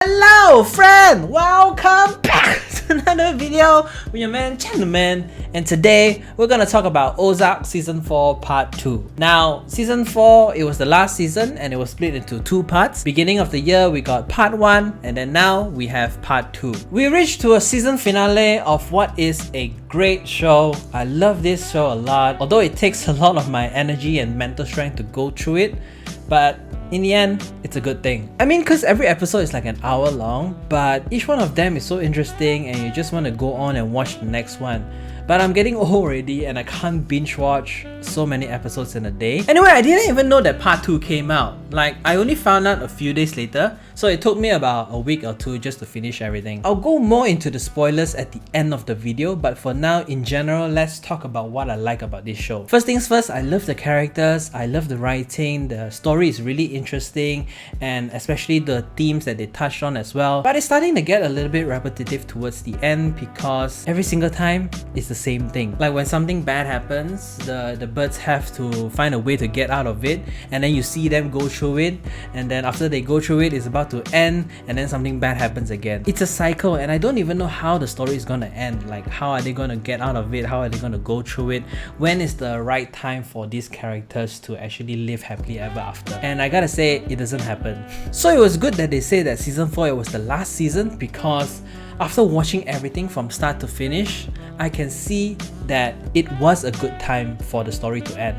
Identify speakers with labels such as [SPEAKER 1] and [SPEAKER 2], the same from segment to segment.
[SPEAKER 1] Hello friend! Welcome back to another video with your man Gentleman, and today we're gonna talk about Ozark Season 4 Part 2. Now, Season 4, it was the last season and it was split into two parts. Beginning of the year we got Part 1 and then now we have Part 2. We reached to a season finale of what is a great show. I love this show a lot, although it takes a lot of my energy and mental strength to go through it, but in the end, it's a good thing. I mean, because every episode is like an hour long, but each one of them is so interesting and you just want to go on and watch the next one. But I'm getting old already and I can't binge watch so many episodes in a day. Anyway, I didn't even know that part 2 came out. Like, I only found out a few days later, so it took me about a week or two just to finish everything. I'll go more into the spoilers at the end of the video, but for now, in general, let's talk about what I like about this show. First things first, I love the characters, I love the writing, the story is really interesting, and especially the themes that they touched on as well. But it's starting to get a little bit repetitive towards the end because every single time it's the same thing. Like when something bad happens, the Byrdes have to find a way to get out of it, and then you see them go through it, and then after they go through it, it's about to end, and then something bad happens again. It's a cycle, and I don't even know how the story is gonna end. Like, how are they gonna get out of it? How are they gonna go through it? When is the right time for these characters to actually live happily ever after? And I gotta say, it doesn't happen. So it was good that they say that season 4 it was the last season, because after watching everything from start to finish, I can see that it was a good time for the story to end.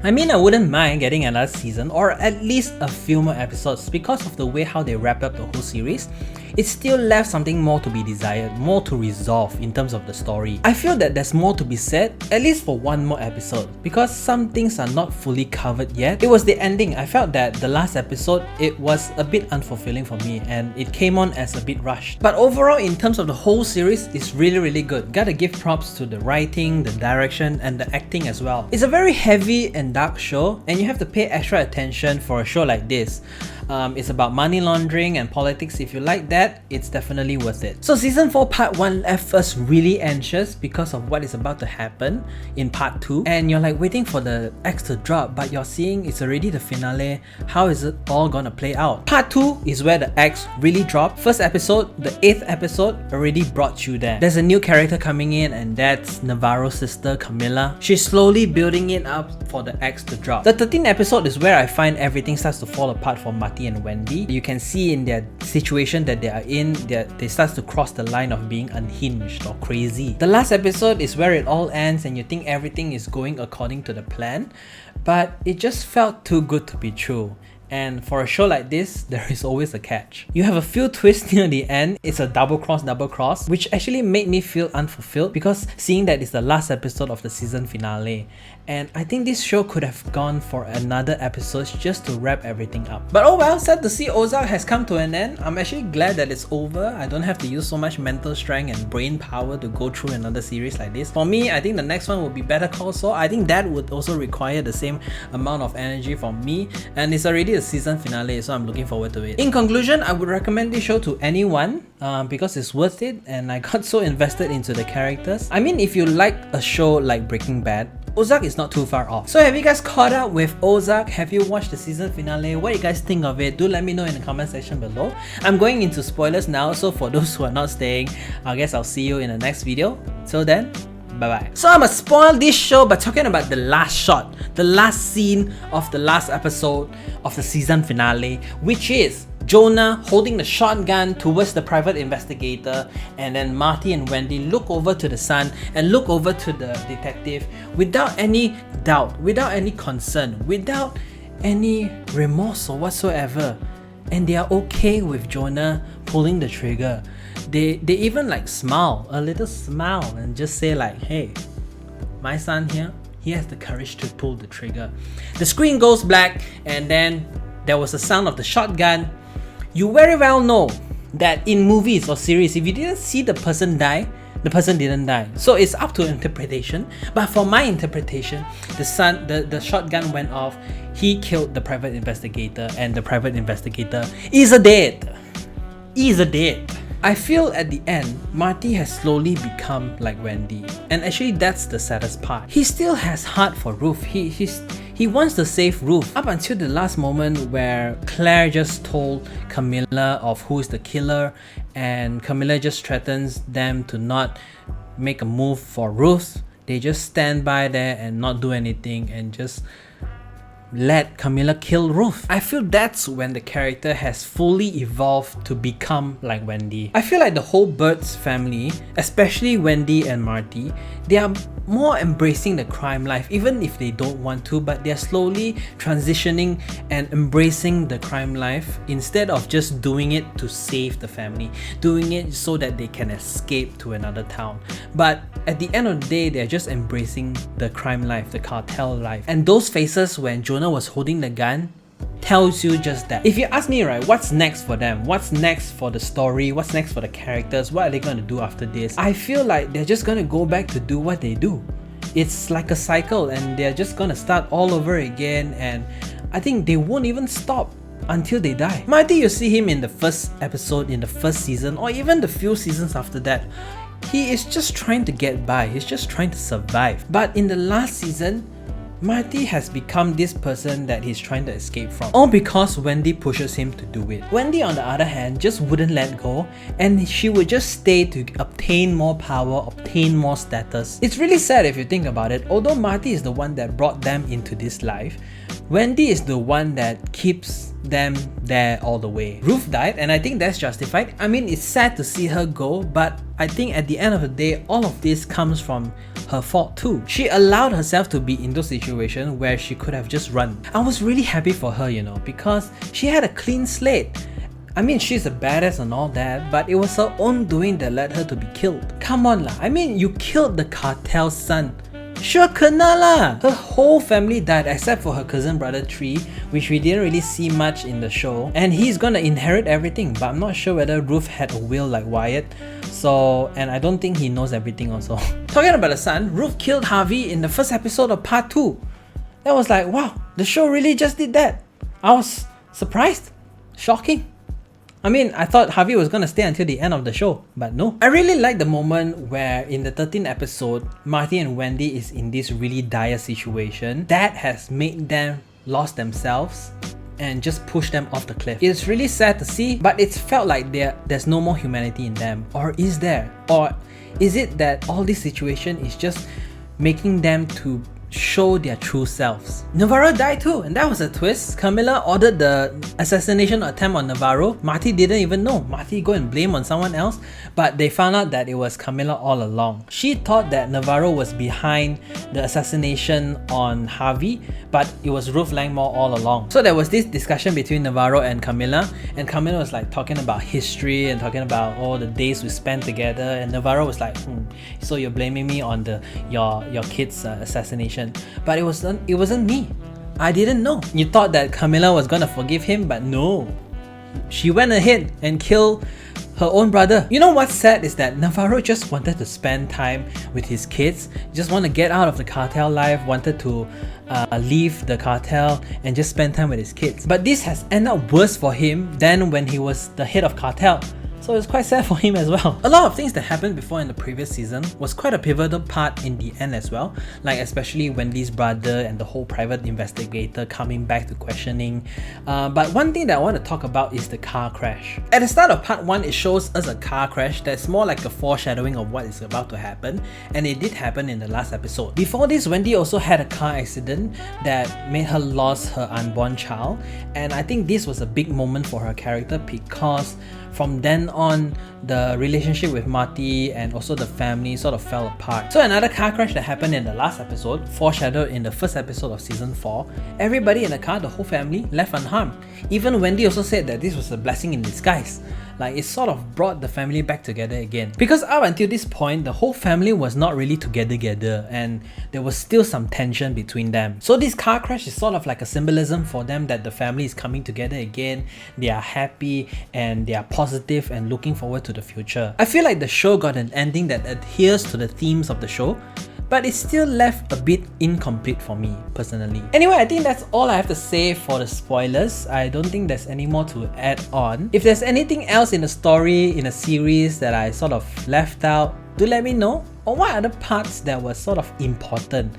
[SPEAKER 1] I mean, I wouldn't mind getting another season or at least a few more episodes because of the way how they wrap up the whole series. It still left something more to be desired, more to resolve in terms of the story. I feel that there's more to be said, at least for one more episode, because some things are not fully covered yet. It was the ending. I felt that the last episode, it was a bit unfulfilling for me and it came on as a bit rushed. But overall, in terms of the whole series, it's really good. Gotta give props to the writing, the direction, and the acting as well. It's a very heavy and dark show, and you have to pay extra attention for a show like this. It's about money laundering and politics. If you like that, it's definitely worth it. So season 4 part 1 left us really anxious because of what is about to happen in part 2, and you're like waiting for the X to drop, but you're seeing it's already the finale. How is it all gonna play out? Part 2 is where the X really dropped. First episode, the 8th episode, already brought you there. There's a new character coming in, and that's Navarro's sister Camilla. She's slowly building it up for the X to drop. The 13th episode is where I find everything starts to fall apart for Marty and Wendy. You can see in their situation that they are in, they start to cross the line of being unhinged or crazy. The last episode is where it all ends and you think everything is going according to the plan, but it just felt too good to be true. And for a show like this, there is always a catch. You have a few twists near the end. It's a double cross, which actually made me feel unfulfilled because seeing that it's the last episode of the season finale. And I think this show could have gone for another episode just to wrap everything up. But oh well, sad to see Ozark has come to an end. I'm actually glad that it's over. I don't have to use so much mental strength and brain power to go through another series like this. For me, I think the next one will be Better Call Saul. I think that would also require the same amount of energy from me, and it's already a season finale, so I'm looking forward to it. In conclusion, I would recommend this show to anyone because it's worth it, and I got so invested into the characters. I mean, if you like a show like Breaking Bad, Ozark is not too far off. So have you guys caught up with Ozark? Have you watched the season finale? What do you guys think of it? Do let me know in the comment section below. I'm going into spoilers now, so for those who are not staying, I guess I'll see you in the next video. Till then, bye-bye. So I'ma spoil this show by talking about the last shot, the last scene of the last episode of the season finale, which is Jonah holding the shotgun towards the private investigator, and then Marty and Wendy look over to the son and look over to the detective without any doubt, without any concern, without any remorse or whatsoever. And they are okay with Jonah pulling the trigger. They even like smile, a little smile, and just say like, hey, my son here, he has the courage to pull the trigger. The screen goes black, and then there was a sound of the shotgun. You very well know that in movies or series, if you didn't see the person die, the person didn't die. So it's up to interpretation. But for my interpretation, the shotgun went off, he killed the private investigator, and the private investigator is dead. I feel at the end, Marty has slowly become like Wendy. And actually that's the saddest part. He still has heart for Ruth. He He wants to save Ruth up until the last moment where Claire just told Camilla of who's the killer, and Camilla just threatens them to not make a move for Ruth. They just stand by there and not do anything and just let Camilla kill Ruth. I feel that's when the character has fully evolved to become like Wendy. I feel like the whole Byrdes family, especially Wendy and Marty, they are more embracing the crime life, even if they don't want to, but they're slowly transitioning and embracing the crime life instead of just doing it to save the family, doing it so that they can escape to another town. But at the end of the day, they're just embracing the crime life, the cartel life. And those faces when Jonah was holding the gun tells you just that. If you ask me, right, what's next for them? What's next for the story? What's next for the characters? What are they going to do after this? I feel like they're just going to go back to do what they do. It's like a cycle and they're just going to start all over again, and I think they won't even stop until they die. Marty, you see him in the first episode, in the first season, or even the few seasons after that. He is just trying to get by. He's just trying to survive. But in the last season, Marty has become this person that he's trying to escape from, all because Wendy pushes him to do it. Wendy, on the other hand, just wouldn't let go, and she would just stay to obtain more power, obtain more status. It's really sad if you think about it. Although Marty is the one that brought them into this life, Wendy is the one that keeps them there all the way. Ruth died, and I think that's justified. I mean, it's sad to see her go, but I think at the end of the day, all of this comes from her fault too. She allowed herself to be in those situations where she could have just run. I was really happy for her, you know, because she had a clean slate. I mean, she's a badass and all that, but it was her own doing that led her to be killed. Come on lah, I mean, you killed the cartel's son. Sure kena lah! Her whole family died except for her cousin brother Tree, which we didn't really see much in the show. And he's gonna inherit everything, but I'm not sure whether Ruth had a will like Wyatt. So, and I don't think he knows everything also. Talking about the son, Ruth killed Harvey in the first episode of part 2. That was like, wow, the show really just did that. I was surprised. Shocking. I mean, I thought Harvey was gonna stay until the end of the show, but no. I really like the moment where in the 13th episode, Marty and Wendy is in this really dire situation that has made them lost themselves and just pushed them off the cliff. It's really sad to see, but it's felt like there's no more humanity in them. Or is there? Or is it that all this situation is just making them to show their true selves? Navarro died too, and that was a twist. Camilla ordered the assassination attempt on Navarro. Marty didn't even know. Marty go and blame on someone else, but they found out that it was Camilla all along. She thought that Navarro was behind the assassination on Harvey, but it was Ruth Langmore all along. So there was this discussion between Navarro and Camilla was like talking about history and talking about all the days we spent together, and Navarro was like, so you're blaming me on your kid's assassination. But it wasn't me. I didn't know. You thought that Camilla was gonna forgive him, but no. She went ahead and killed her own brother. You know what's sad is that Navarro just wanted to spend time with his kids, just want to get out of the cartel life, wanted to leave the cartel and just spend time with his kids. But this has ended up worse for him than when he was the head of cartel. So it's quite sad for him as well. A lot of things that happened before in the previous season was quite a pivotal part in the end as well. Like especially Wendy's brother and the whole private investigator coming back to questioning. But one thing that I want to talk about is the car crash. At the start of part 1, it shows us a car crash that's more like a foreshadowing of what is about to happen. And it did happen in the last episode. Before this, Wendy also had a car accident that made her lose her unborn child. And I think this was a big moment for her character because from then on, the relationship with Marty and also the family sort of fell apart. So another car crash that happened in the last episode, foreshadowed in the first episode of season 4, everybody in the car, the whole family, left unharmed. Even Wendy also said that this was a blessing in disguise. Like it sort of brought the family back together again. Because up until this point, the whole family was not really together and there was still some tension between them. So this car crash is sort of like a symbolism for them that the family is coming together again, they are happy and they are positive and looking forward to the future. I feel like the show got an ending that adheres to the themes of the show, but it still left a bit incomplete for me personally. Anyway, I think that's all I have to say for the spoilers. I don't think there's any more to add on. If there's anything else in the story, in a series that I sort of left out, do let me know. Or what other parts that were sort of important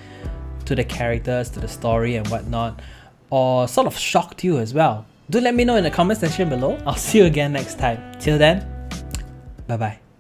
[SPEAKER 1] to the characters, to the story and whatnot, or sort of shocked you as well? Do let me know in the comment section below. I'll see you again next time. Till then, bye bye.